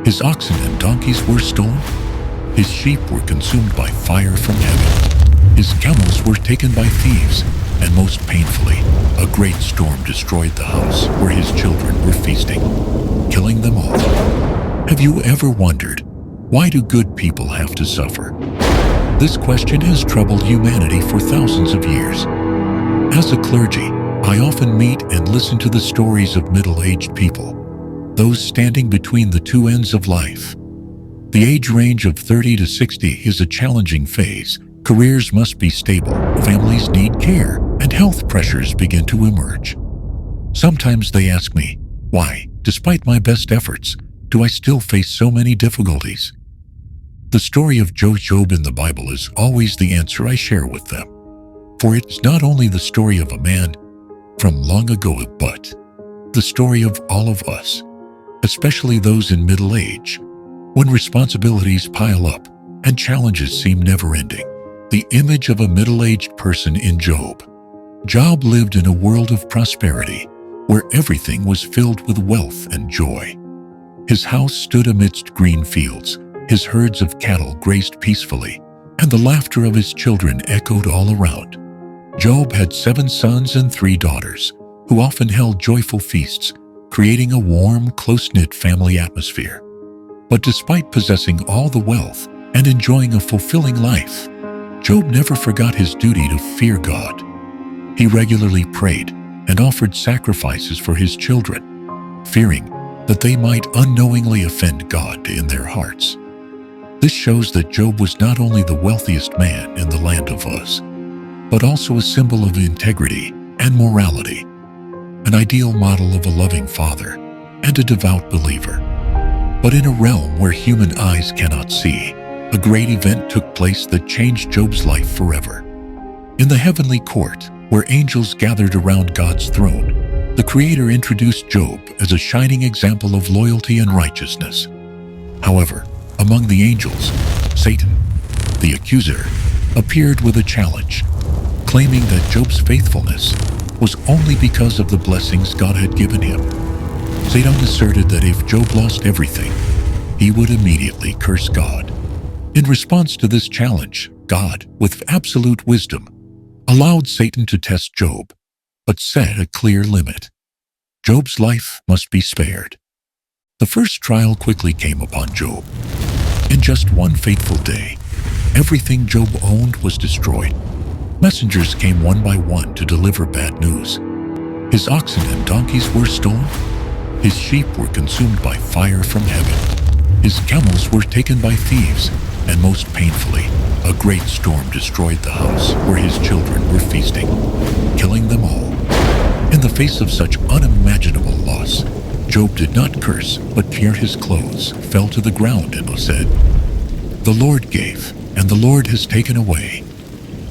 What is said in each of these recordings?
His oxen and donkeys were stolen. His sheep were consumed by fire from heaven. His camels were taken by thieves, and most painfully, a great storm destroyed the house where his children were feasting, killing them all. Have you ever wondered, why do good people have to suffer? This question has troubled humanity for thousands of years. As a clergy, I often meet and listen to the stories of middle-aged people, those standing between the two ends of life. The age range of 30 to 60 is a challenging phase. Careers must be stable, families need care, and health pressures begin to emerge. Sometimes they ask me, why, despite my best efforts, do I still face so many difficulties? The story of Job in the Bible is always the answer I share with them. For it's not only the story of a man from long ago, but the story of all of us, especially those in middle age, when responsibilities pile up and challenges seem never-ending. The image of a middle-aged person in Job. Job lived in a world of prosperity, where everything was filled with wealth and joy. His house stood amidst green fields, his herds of cattle grazed peacefully, and the laughter of his children echoed all around. Job had 7 sons and 3 daughters, who often held joyful feasts, creating a warm, close-knit family atmosphere. But despite possessing all the wealth and enjoying a fulfilling life, Job never forgot his duty to fear God. He regularly prayed and offered sacrifices for his children, fearing that they might unknowingly offend God in their hearts. This shows that Job was not only the wealthiest man in the land of Uz, but also a symbol of integrity and morality, an ideal model of a loving father and a devout believer. But in a realm where human eyes cannot see, a great event took place that changed Job's life forever. In the heavenly court, where angels gathered around God's throne, the Creator introduced Job as a shining example of loyalty and righteousness. However, among the angels, Satan, the accuser, appeared with a challenge, claiming that Job's faithfulness was only because of the blessings God had given him. Satan asserted that if Job lost everything, he would immediately curse God. In response to this challenge, God, with absolute wisdom, allowed Satan to test Job, but set a clear limit. Job's life must be spared. The first trial quickly came upon Job. In just one fateful day, everything Job owned was destroyed. Messengers came one by one to deliver bad news. His oxen and donkeys were stolen. His sheep were consumed by fire from heaven. His camels were taken by thieves, and most painfully, a great storm destroyed the house where his children were feasting, killing them all. In the face of such unimaginable loss, Job did not curse, but teared his clothes, fell to the ground, and said, "The Lord gave, and the Lord has taken away.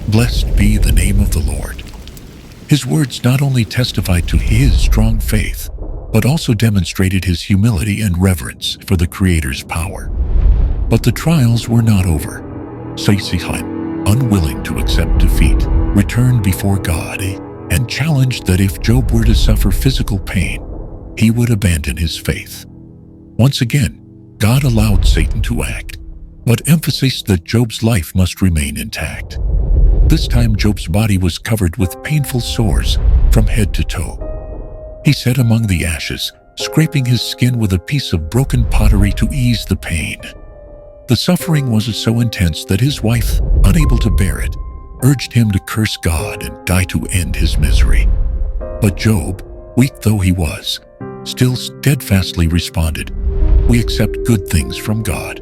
Blessed be the name of the Lord." His words not only testified to his strong faith, but also demonstrated his humility and reverence for the Creator's power. But the trials were not over. Satan, unwilling to accept defeat, returned before God and challenged that if Job were to suffer physical pain, he would abandon his faith. Once again, God allowed Satan to act, but emphasized that Job's life must remain intact. This time Job's body was covered with painful sores from head to toe. He sat among the ashes, scraping his skin with a piece of broken pottery to ease the pain. The suffering was so intense that his wife, unable to bear it, urged him to curse God and die to end his misery. But Job, weak though he was, still steadfastly responded, "We accept good things from God.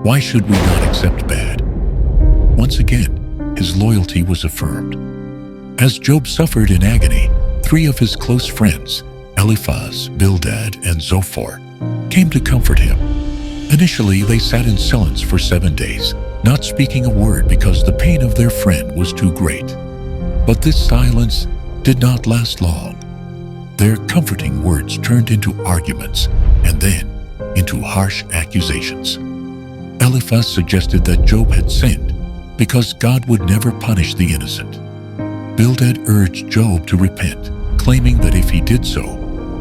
Why should we not accept bad?" Once again, his loyalty was affirmed. As Job suffered in agony, 3 of his close friends, Eliphaz, Bildad, and Zophar, came to comfort him. Initially, they sat in silence for 7 days, not speaking a word because the pain of their friend was too great. But this silence did not last long. Their comforting words turned into arguments and then into harsh accusations. Eliphaz suggested that Job had sinned because God would never punish the innocent. Bildad urged Job to repent, claiming that if he did so,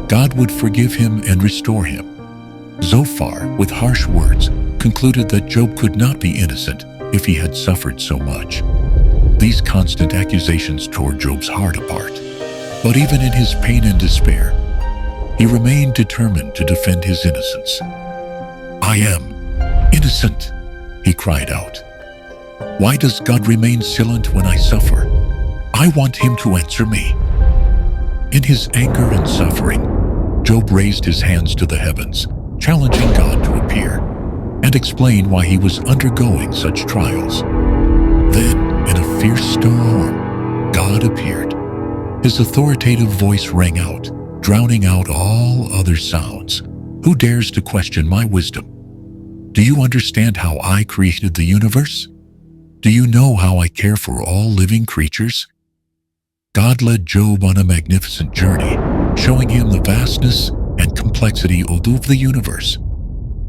God would forgive him and restore him. Zophar, with harsh words, concluded that Job could not be innocent if he had suffered so much. These constant accusations tore Job's heart apart. But even in his pain and despair, he remained determined to defend his innocence. "I am innocent," he cried out. "Why does God remain silent when I suffer? I want him to answer me." In his anger and suffering, Job raised his hands to the heavens, challenging God to appear and explain why he was undergoing such trials. Then, in a fierce storm, God appeared. His authoritative voice rang out, drowning out all other sounds. "Who dares to question my wisdom? Do you understand how I created the universe? Do you know how I care for all living creatures?" God led Job on a magnificent journey, showing him the vastness and complexity of the universe.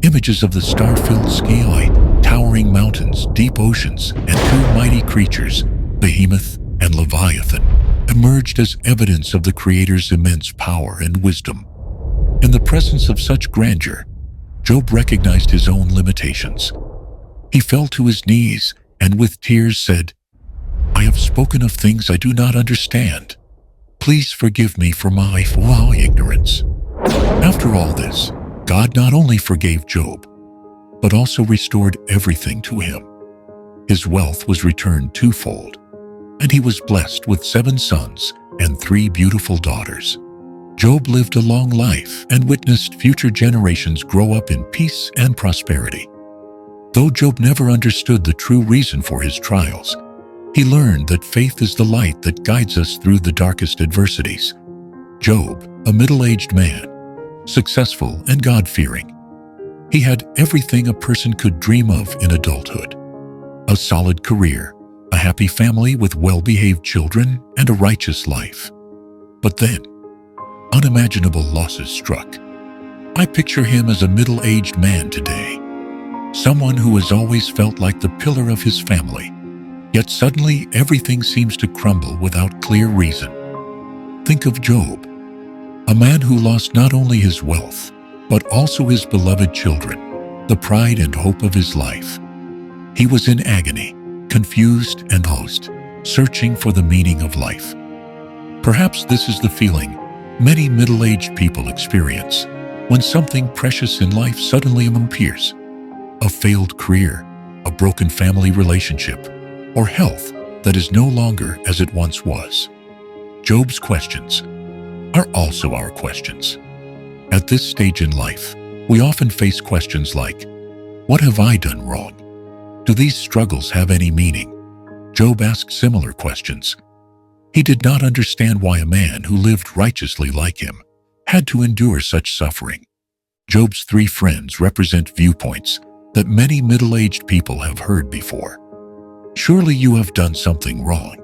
Images of the star-filled sky, towering mountains, deep oceans, and two mighty creatures, Behemoth and Leviathan, emerged as evidence of the Creator's immense power and wisdom. In the presence of such grandeur, Job recognized his own limitations. He fell to his knees and with tears said, "I have spoken of things I do not understand. Please forgive me for my ignorance." After all this, God not only forgave Job, but also restored everything to him. His wealth was returned twofold, and he was blessed with 7 sons and 3 beautiful daughters. Job lived a long life and witnessed future generations grow up in peace and prosperity. Though Job never understood the true reason for his trials, he learned that faith is the light that guides us through the darkest adversities. Job, a middle-aged man, successful and God-fearing, he had everything a person could dream of in adulthood: a solid career, a happy family with well-behaved children, and a righteous life. But then, unimaginable losses struck. I picture him as a middle-aged man today, someone who has always felt like the pillar of his family, yet suddenly everything seems to crumble without clear reason. Think of Job, a man who lost not only his wealth, but also his beloved children, the pride and hope of his life. He was in agony, confused and lost, searching for the meaning of life. Perhaps this is the feeling many middle-aged people experience when something precious in life suddenly appears: a failed career, a broken family relationship, or health that is no longer as it once was. Job's questions are also our questions. At this stage in life, we often face questions like, what have I done wrong? Do these struggles have any meaning? Job asked similar questions. He did not understand why a man who lived righteously like him had to endure such suffering. Job's 3 friends represent viewpoints that many middle-aged people have heard before. "Surely you have done something wrong."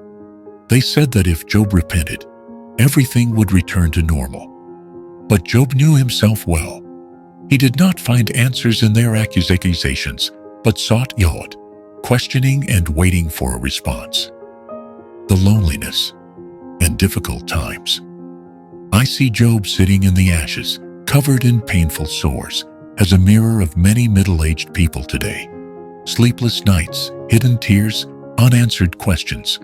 They said that if Job repented, everything would return to normal. But Job knew himself well. He did not find answers in their accusations, but sought God, questioning and waiting for a response. The loneliness and difficult times. I see Job sitting in the ashes, covered in painful sores, as a mirror of many middle-aged people today. Sleepless nights, hidden tears, unanswered questions.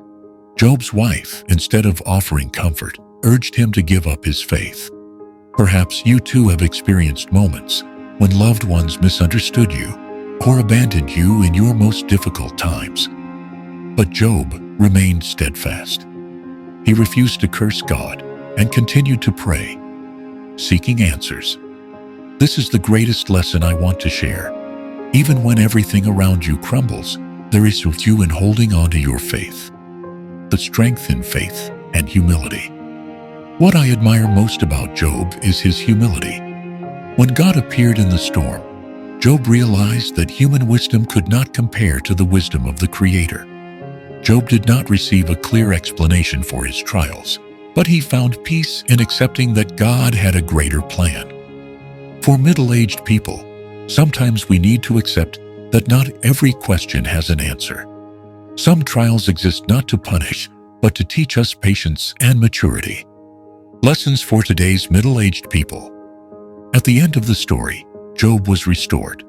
Job's wife, instead of offering comfort, urged him to give up his faith. Perhaps you too have experienced moments when loved ones misunderstood you or abandoned you in your most difficult times. But Job remained steadfast. He refused to curse God and continued to pray, seeking answers. This is the greatest lesson I want to share. Even when everything around you crumbles, there is you in holding on to your faith. The strength in faith and humility. What I admire most about Job is his humility. When God appeared in the storm, Job realized that human wisdom could not compare to the wisdom of the Creator. Job did not receive a clear explanation for his trials, but he found peace in accepting that God had a greater plan. For middle-aged people, sometimes we need to accept that not every question has an answer. Some trials exist not to punish, but to teach us patience and maturity. Lessons for today's middle-aged people. At the end of the story, Job was restored.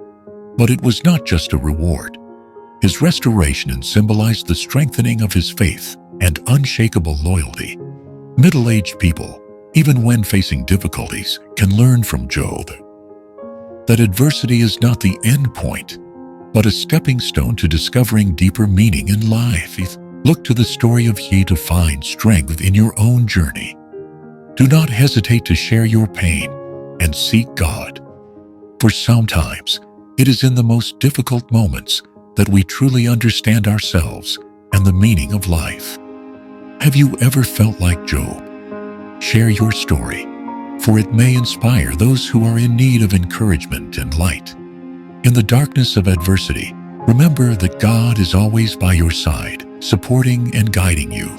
But it was not just a reward. His restoration symbolized the strengthening of his faith and unshakable loyalty. Middle-aged people, even when facing difficulties, can learn from Job that adversity is not the end point, but a stepping stone to discovering deeper meaning in life. Look to the story of He to find strength in your own journey. Do not hesitate to share your pain and seek God. For sometimes, it is in the most difficult moments that we truly understand ourselves and the meaning of life. Have you ever felt like Job? Share your story, for it may inspire those who are in need of encouragement and light. In the darkness of adversity, remember that God is always by your side, supporting and guiding you.